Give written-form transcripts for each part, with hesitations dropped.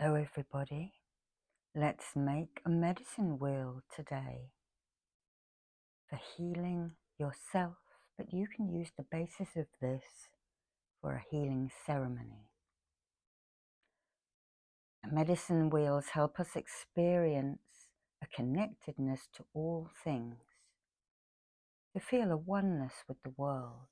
Hello everybody, let's make a medicine wheel today for healing yourself, but you can use the basis of this for a healing ceremony. Medicine wheels help us experience a connectedness to all things, to feel a oneness with the world.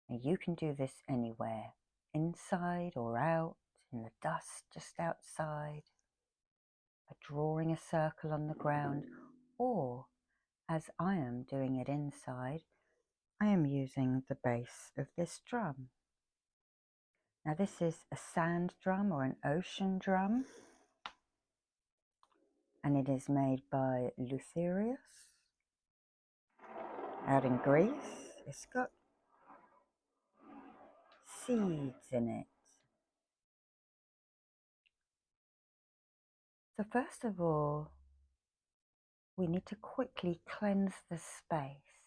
And you can do this anywhere, inside or out, in the dust just outside, by drawing a circle on the ground, or as I am doing it inside, I am using the base of this drum. Now this is a sand drum or an ocean drum, and it is made by Lutherius out in Greece. It's got seeds in it. So first of all, we need to quickly cleanse the space.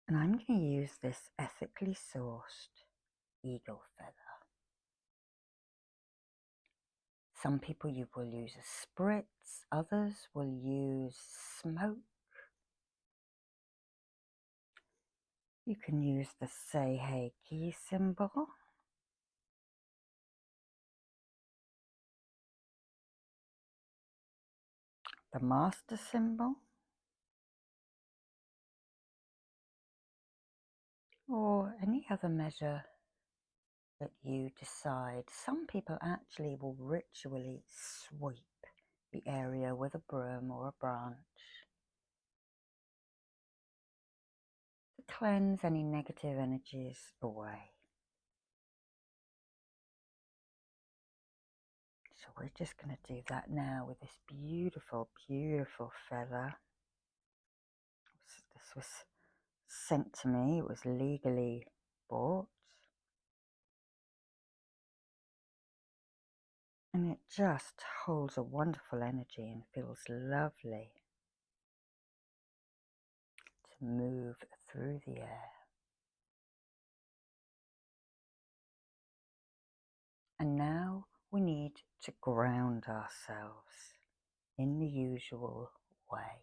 And I'm going to use this ethically sourced eagle feather. Some people will use a spritz, others will use smoke. You can use the Reiki symbol. The master symbol. Or any other measure that you decide. Some people actually will ritually sweep the area with a broom or a branch to cleanse any negative energies away. So we're just going to do that now with this beautiful, beautiful feather. This was sent to me. It was legally bought. And it just holds a wonderful energy and feels lovely to move through the air. And now we need to ground ourselves in the usual way.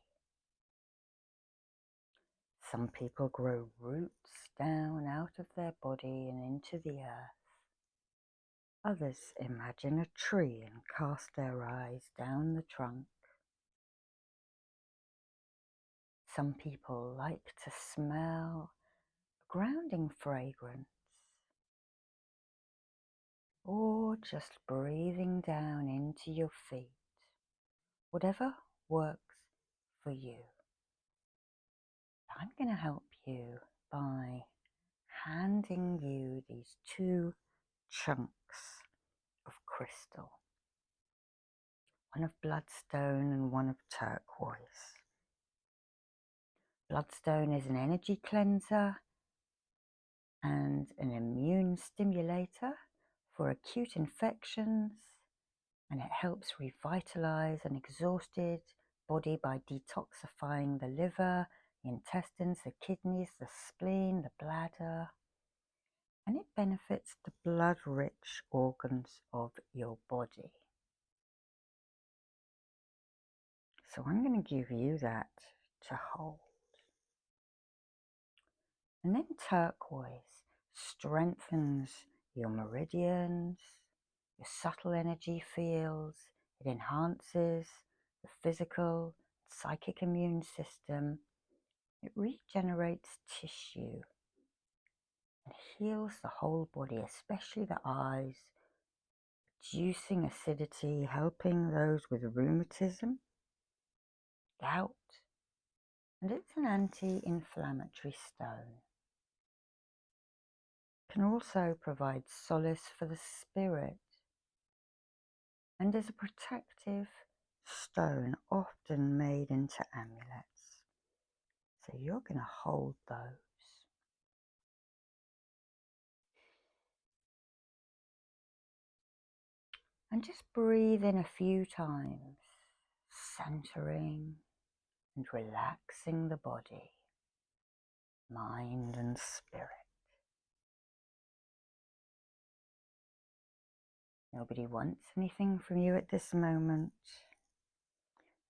Some people grow roots down out of their body and into the earth. Others imagine a tree and cast their eyes down the trunk. Some people like to smell a grounding fragrance, or just breathing down into your feet. Whatever works for you. I'm going to help you by handing you these two chunks of crystal. One of bloodstone and one of turquoise. Bloodstone is an energy cleanser and an immune stimulator for acute infections, and it helps revitalize an exhausted body by detoxifying the liver, the intestines, the kidneys, the spleen, the bladder, and it benefits the blood-rich organs of your body. So I'm going to give you that to hold. And then turquoise strengthens your meridians, your subtle energy fields. It enhances the physical, psychic immune system. It regenerates tissue and heals the whole body, especially the eyes, reducing acidity, helping those with rheumatism, gout, and it's an anti-inflammatory stone. It can also provide solace for the spirit and is a protective stone often made into amulets. So you're going to hold those. And just breathe in a few times, centering and relaxing the body, mind and spirit. Nobody wants anything from you at this moment,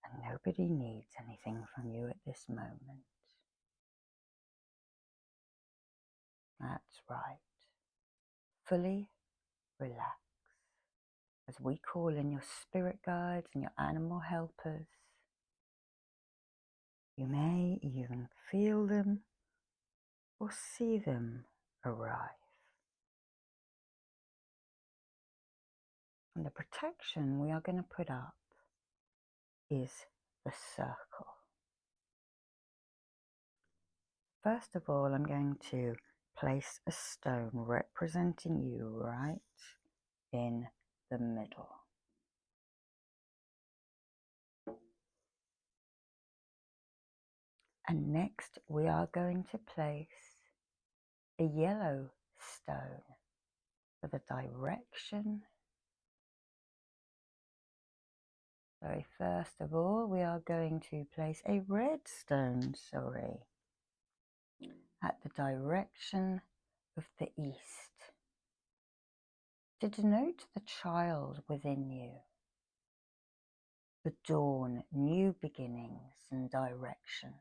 and nobody needs anything from you at this moment. That's right. Fully relax as we call in your spirit guides and your animal helpers. You may even feel them or see them arrive. And the protection we are going to put up is the circle. First of all, I'm going to place a stone representing you right in the middle. And next we are going to place a yellow stone for the direction. So first of all, we are going to place a red stone, at the direction of the east, to denote the child within you, the dawn, new beginnings and directions,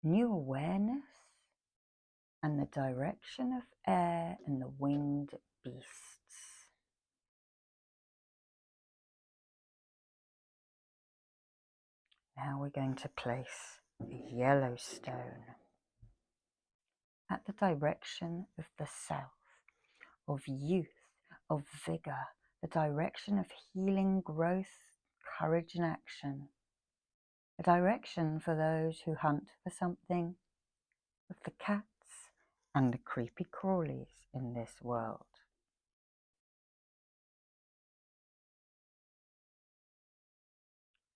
new awareness, and the direction of air and the winged beasts. Now we're going to place a yellow stone at the direction of the south, of youth, of vigor, the direction of healing, growth, courage and action, a direction for those who hunt for something, of the cats and the creepy crawlies in this world.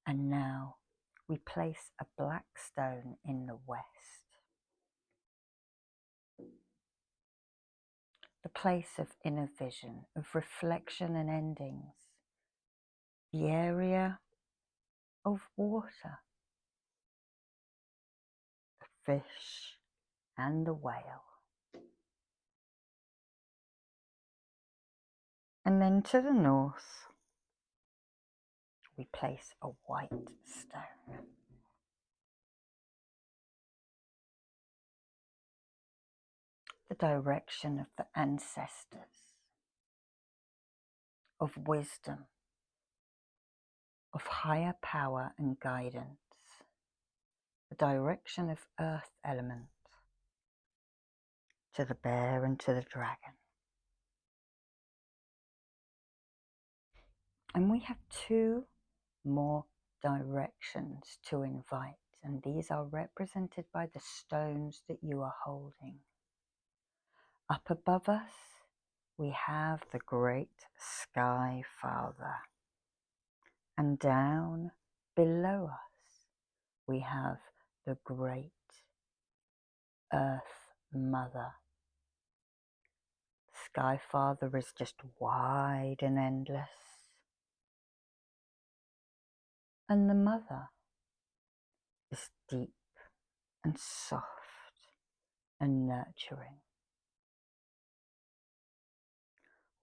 And now we place a black stone in the west, the place of inner vision, of reflection and endings, the area of water, the fish and the whale. And then to the north, we place a white stone. The direction of the ancestors, of wisdom, of higher power and guidance, the direction of earth element, to the bear and to the dragon. And we have two more directions to invite, and these are represented by the stones that you are holding. Up above us, we have the great Sky Father, and down below us, we have the great Earth Mother. Sky Father is just wide and endless, and the Mother is deep and soft and nurturing.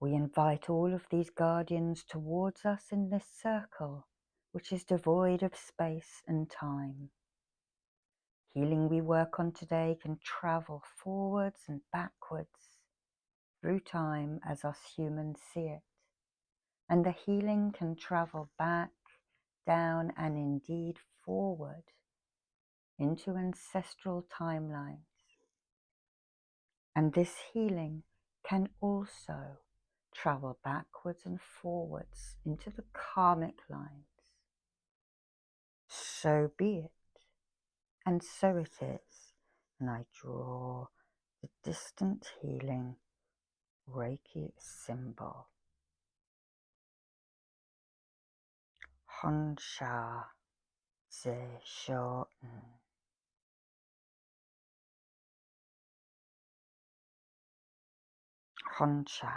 We invite all of these guardians towards us in this circle, which is devoid of space and time. Healing we work on today can travel forwards and backwards through time as us humans see it. And the healing can travel back, down, and indeed forward into ancestral timelines. And this healing can also travel backwards and forwards into the karmic lines. So be it, and so it is. And I draw the distant healing Reiki symbol. Honsha Ze Sho N. Honsha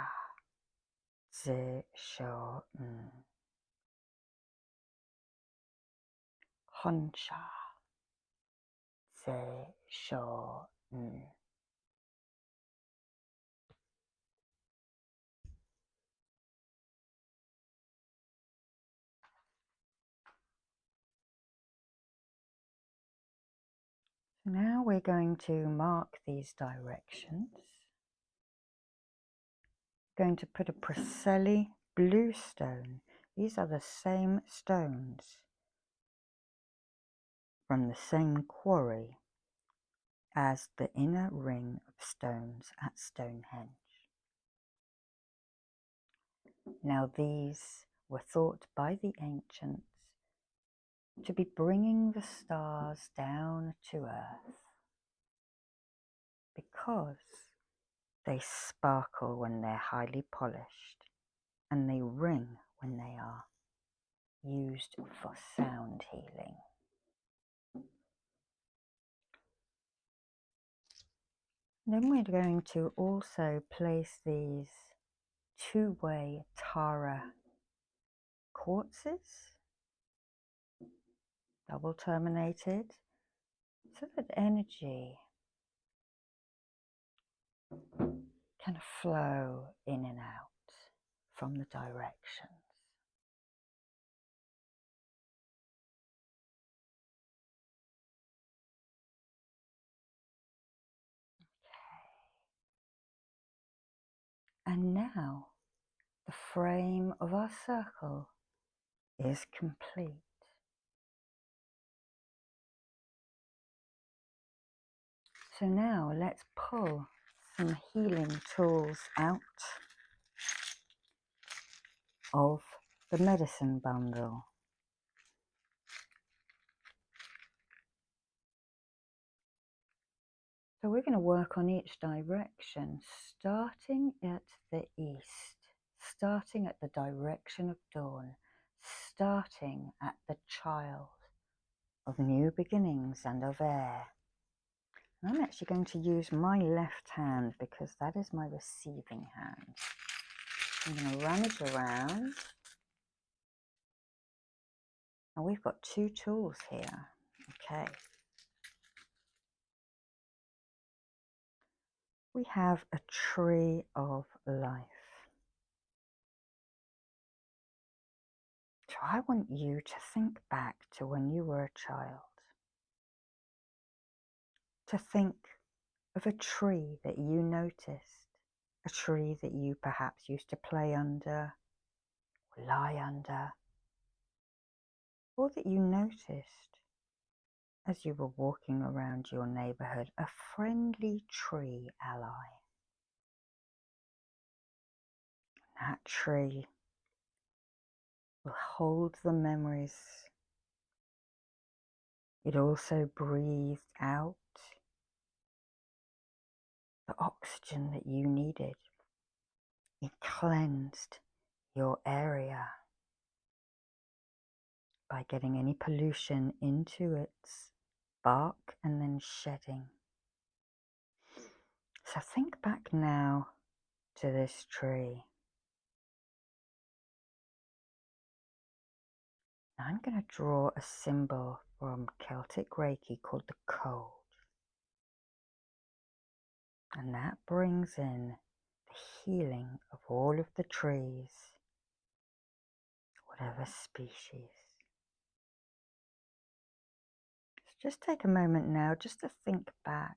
Ze Sho N. Honsha Ze Sho N. Now we're going to mark these directions. Going to put a Preseli blue stone. These are the same stones from the same quarry as the inner ring of stones at Stonehenge. Now these were thought by the ancients to be bringing the stars down to earth because they sparkle when they're highly polished and they ring when they are used for sound healing. Then we're going to also place these two-way Tara quartzes, double terminated, so that energy can flow in and out from the directions. And now the frame of our circle is complete. So now let's pull some healing tools out of the medicine bundle. So we're going to work on each direction, starting at the east, starting at the direction of dawn, starting at the child of new beginnings and of air. And I'm actually going to use my left hand because that is my receiving hand. I'm going to run it around. And we've got two tools here. Okay. We have a tree of life. So I want you to think back to when you were a child. To think of a tree that you noticed, a tree that you perhaps used to play under, or lie under, or that you noticed as you were walking around your neighborhood, a friendly tree ally. That tree will hold the memories. It also breathed out the oxygen that you needed. It cleansed your area by getting any pollution into its bark and then shedding. So think back now to this tree. Now I'm going to draw a symbol from Celtic Reiki called the code. And that brings in the healing of all of the trees, whatever species. So just take a moment now just to think back.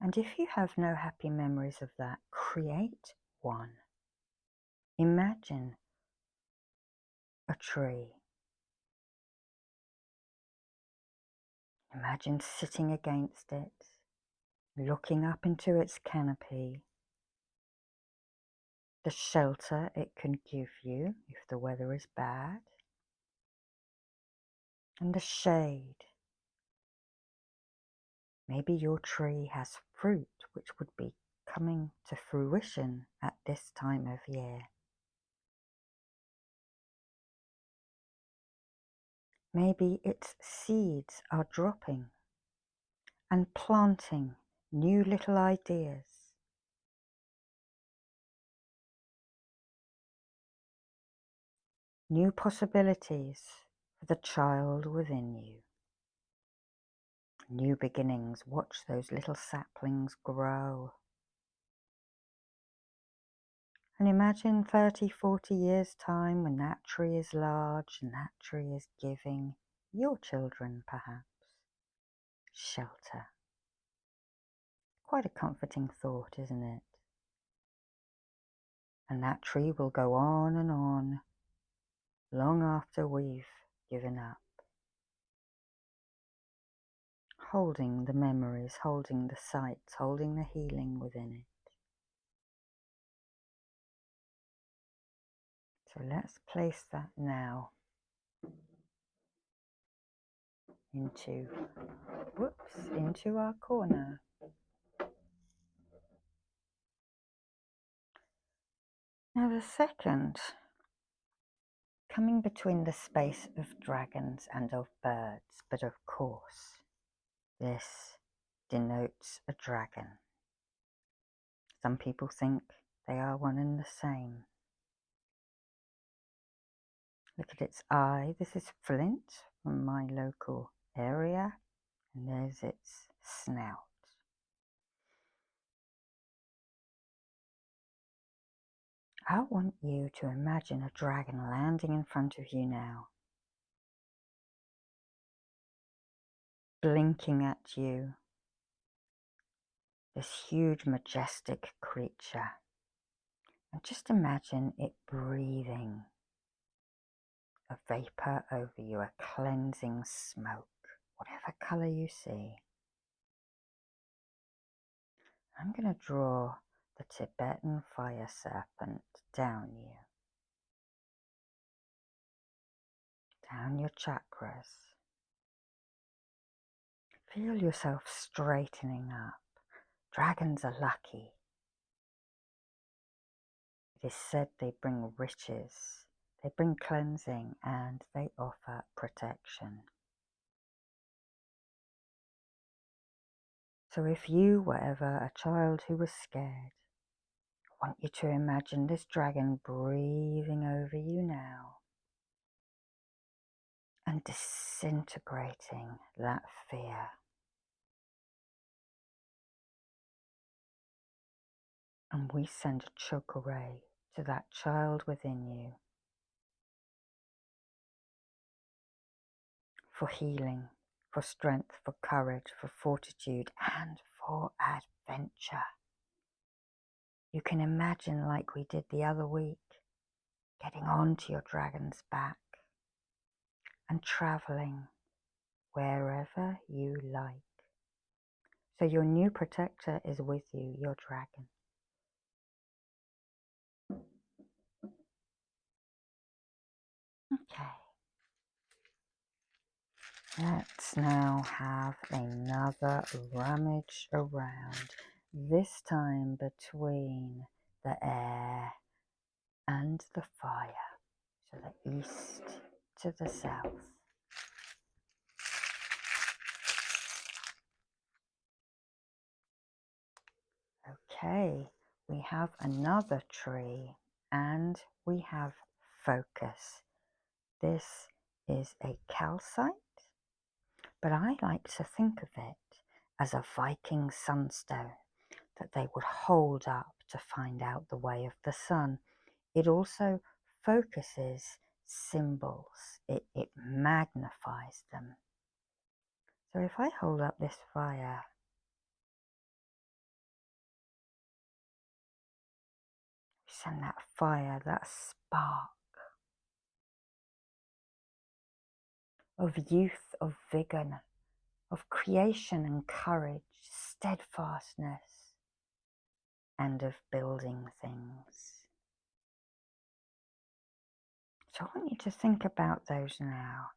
And if you have no happy memories of that, create one. Imagine a tree. Imagine sitting against it, looking up into its canopy, the shelter it can give you if the weather is bad, and the shade. Maybe your tree has fruit which would be coming to fruition at this time of year. Maybe its seeds are dropping and planting new little ideas. New possibilities for the child within you. New beginnings. Watch those little saplings grow. And imagine 30, 40 years' time when that tree is large and that tree is giving your children, perhaps, shelter. Quite a comforting thought, isn't it? And that tree will go on long after we've given up. Holding the memories, holding the sights, holding the healing within it. So let's place that now into our corner. Now the second, coming between the space of dragons and of birds, but of course, this denotes a dragon. Some people think they are one and the same. Look at its eye. This is Flint from my local area, and there's its snout. I want you to imagine a dragon landing in front of you now, blinking at you. This huge, majestic creature. And just imagine it breathing a vapor over you, a cleansing smoke, whatever color you see. I'm going to draw the Tibetan fire serpent down you, down your chakras. Feel yourself straightening up. Dragons are lucky. It is said they bring riches, they bring cleansing, and they offer protection. So if you were ever a child who was scared, I want you to imagine this dragon breathing over you now and disintegrating that fear. And we send a chakra ray to that child within you for healing, for strength, for courage, for fortitude, and for adventure. You can imagine, like we did the other week, getting onto your dragon's back and traveling wherever you like. So your new protector is with you, your dragon. Okay. Let's now have another rummage around, this time between the air and the fire. So the east to the south. Okay, we have another tree and we have focus. This is a calcite, but I like to think of it as a Viking sunstone that they would hold up to find out the way of the sun. It also focuses symbols, it magnifies them. So if I hold up this fire, send that fire, that spark of youth, of vigor, of creation and courage, steadfastness, and of building things. So I want you to think about those now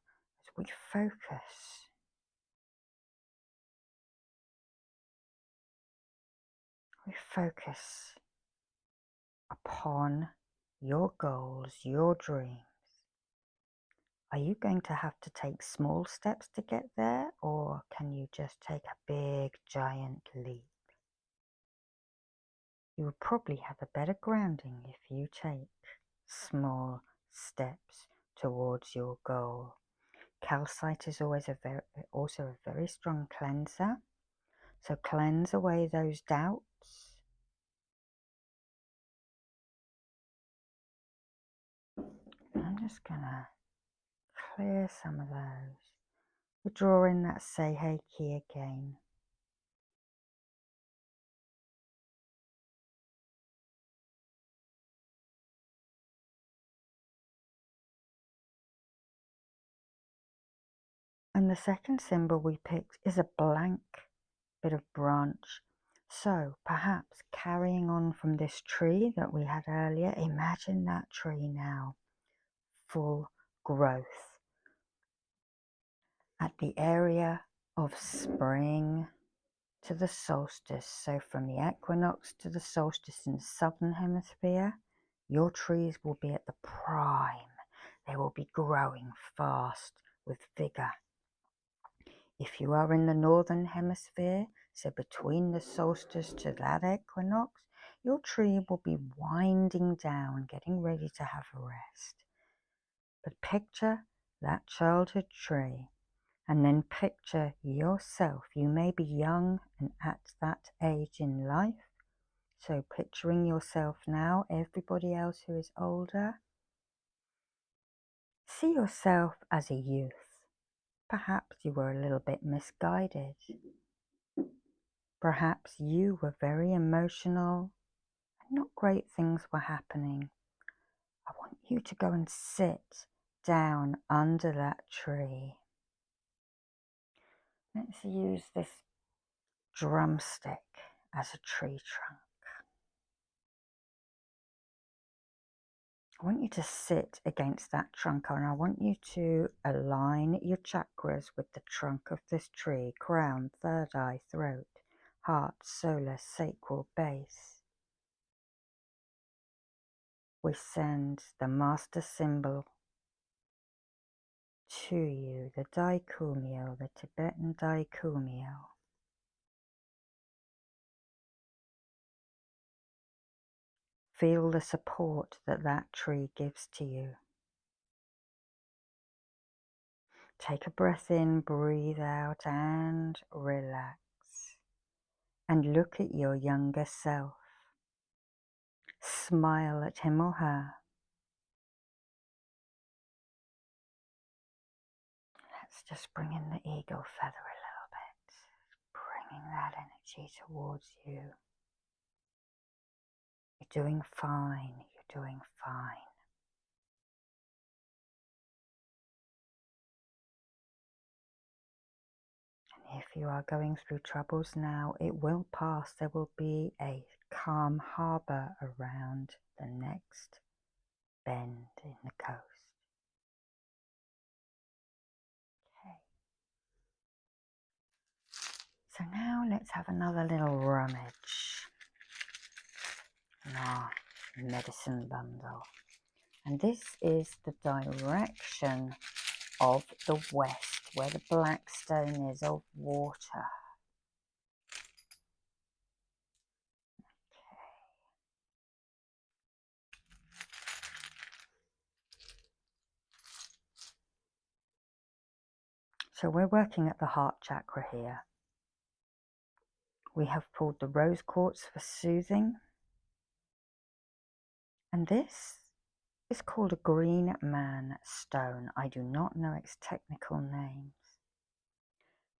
as we focus. We focus upon your goals, your dreams. Are you going to have to take small steps to get there, or can you just take a big, giant leap? You will probably have a better grounding if you take small steps towards your goal. Calcite is always also a very strong cleanser. So cleanse away those doubts. I'm just going to clear some of those. We're drawing that Seihei Ki again. And the second symbol we picked is a blank bit of branch. So perhaps carrying on from this tree that we had earlier, imagine that tree now, full growth. At the area of spring to the solstice, so from the equinox to the solstice in the southern hemisphere, your trees will be at the prime. They will be growing fast with vigor. If you are in the northern hemisphere, so between the solstice to that equinox, your tree will be winding down, getting ready to have a rest. But picture that childhood tree, and then picture yourself. You may be young and at that age in life, so picturing yourself now, everybody else who is older. See yourself as a youth. Perhaps you were a little bit misguided. Perhaps you were very emotional and not great things were happening. I want you to go and sit down under that tree. Let's use this drumstick as a tree trunk. I want you to sit against that trunk, and I want you to align your chakras with the trunk of this tree: crown, third eye, throat, heart, solar, sacral base. We send the master symbol to you, the Daikumyo, the Tibetan Daikumyo. Feel the support that that tree gives to you. Take a breath in, breathe out, and relax. And look at your younger self. Smile at him or her. Let's just bring in the eagle feather a little bit. Bringing that energy towards you. You're doing fine. You're doing fine. And if you are going through troubles now, it will pass. There will be a calm harbour around the next bend in the coast. Okay. So now let's have another little rummage in our medicine bundle. And this is the direction of the west, where the black stone is of water. So we're working at the heart chakra here. We have pulled the rose quartz for soothing. And this is called a green man stone. I do not know its technical names.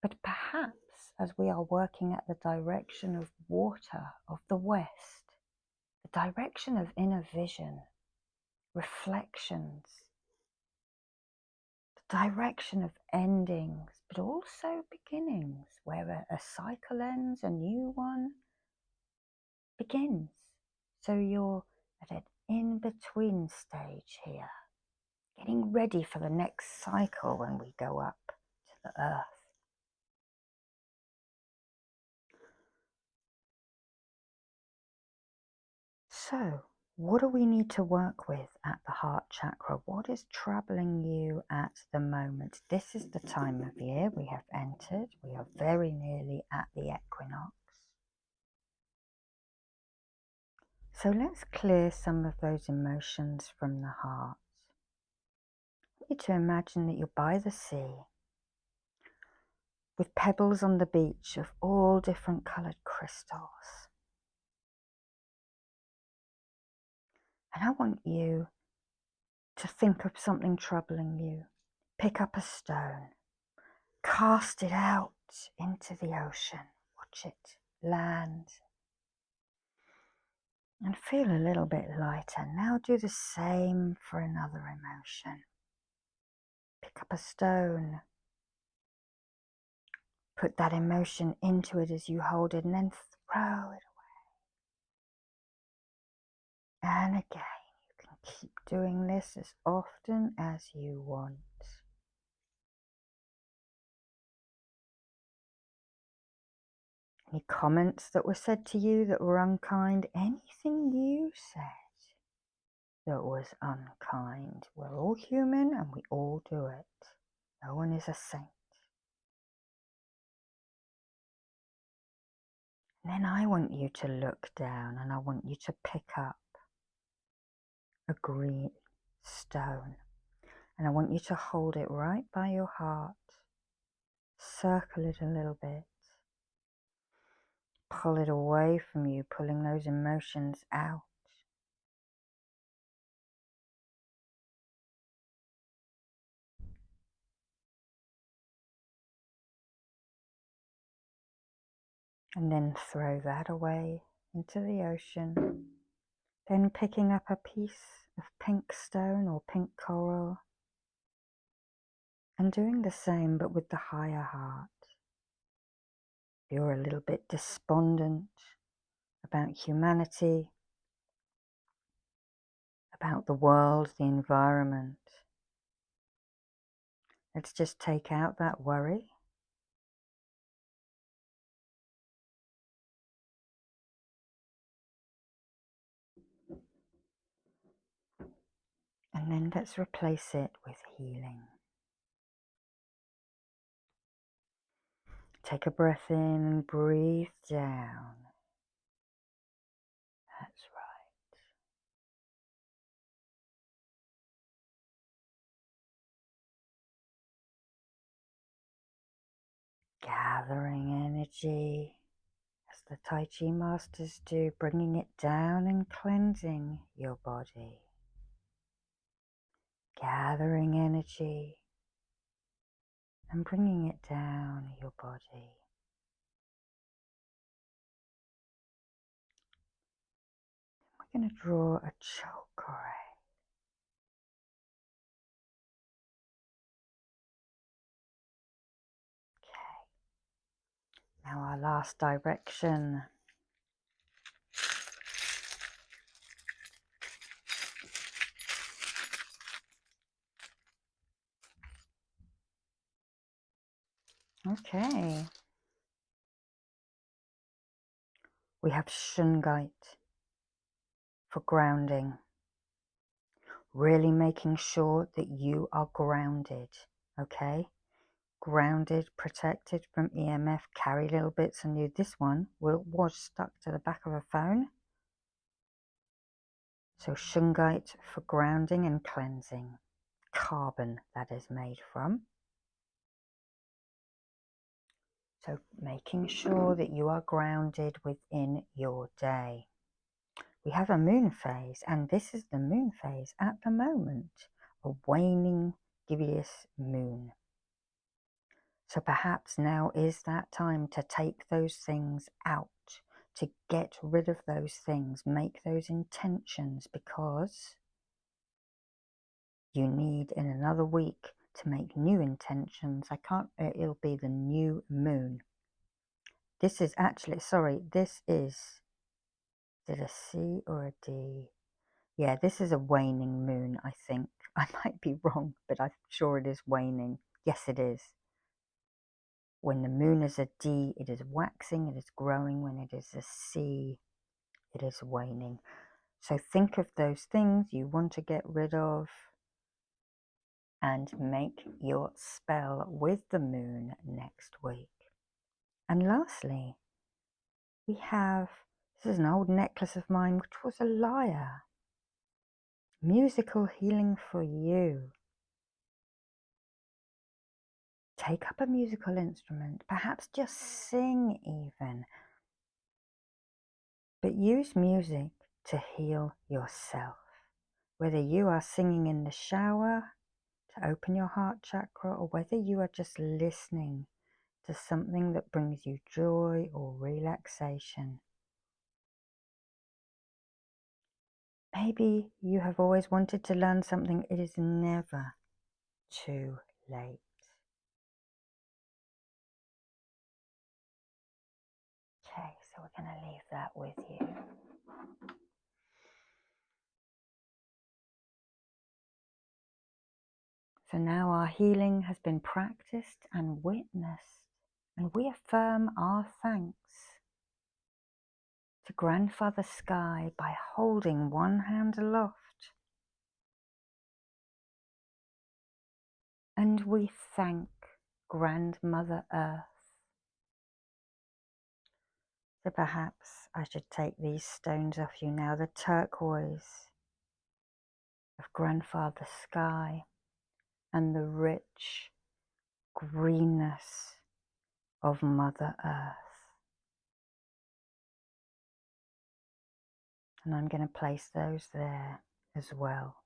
But perhaps as we are working at the direction of water, of the west, the direction of inner vision, reflections, the direction of endings, but also beginnings, where a cycle ends, a new one begins. So you're at an in-between stage here, getting ready for the next cycle when we go up to the earth. So, what do we need to work with at the heart chakra? What is troubling you at the moment? This is the time of year we have entered. We are very nearly at the equinox. So let's clear some of those emotions from the heart. I want you to imagine that you're by the sea with pebbles on the beach of all different coloured crystals. And I want you to think of something troubling you. Pick up a stone. cast it out into the ocean. Watch it land and feel a little bit lighter. Now do the same for another emotion. Pick up a stone, put that emotion into it as you hold it, and then throw it away. And again, you can keep doing this as often as you want. Any comments that were said to you that were unkind? Anything you said that was unkind? We're all human and we all do it. No one is a saint. And then I want you to look down and I want you to pick up a green stone. And I want you to hold it right by your heart. Circle it a little bit. Pull it away from you, pulling those emotions out. And then throw that away into the ocean. Then picking up a piece of pink stone or pink coral and doing the same but with the higher heart. You're a little bit despondent about humanity, about the world, the environment. Let's just take out that worry. And then let's replace it with healing. Take a breath in and breathe down. That's right. Gathering energy, as the Tai Chi masters do, bringing it down and cleansing your body. Gathering energy and bringing it down your body. We're going to draw a chakra. Okay. Now our last direction. Okay. We have Shungite for grounding. Really making sure that you are grounded, okay? Grounded, protected from EMF, carry little bits on you. This one was stuck to the back of a phone. So Shungite for grounding and cleansing. Carbon that is made from. So making sure that you are grounded within your day. We have a moon phase, and this is the moon phase at the moment, a waning gibbous moon. So perhaps now is that time to take those things out, to get rid of those things, make those intentions, because you need in another week to make new intentions. It'll be the new moon. This is actually, sorry, this is, did a C or a D? Yeah, this is a waning moon, I think. I might be wrong, but I'm sure it is waning. Yes, it is. When the moon is a D, it is waxing, it is growing. When it is a C, it is waning. So think of those things you want to get rid of and make your spell with the moon next week. And lastly, we have, this is an old necklace of mine, which was a lyre. Musical healing for you. Take up a musical instrument, perhaps just sing even, but use music to heal yourself. Whether you are singing in the shower, to open your heart chakra, or whether you are just listening to something that brings you joy or relaxation. Maybe you have always wanted to learn something. It is never too late. Okay, so we're going to leave that with you. So now our healing has been practiced and witnessed, and we affirm our thanks to Grandfather Sky by holding one hand aloft. And we thank Grandmother Earth. So perhaps I should take these stones off you now, the turquoise of Grandfather Sky and the rich greenness of Mother Earth. And I'm going to place those there as well.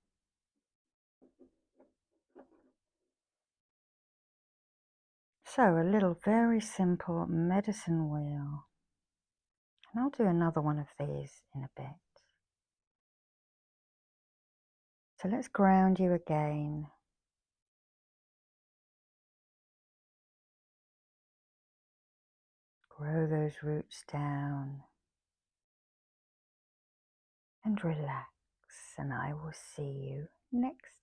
So a little very simple medicine wheel. And I'll do another one of these in a bit. So let's ground you again. Grow those roots down. And relax. And I will see you next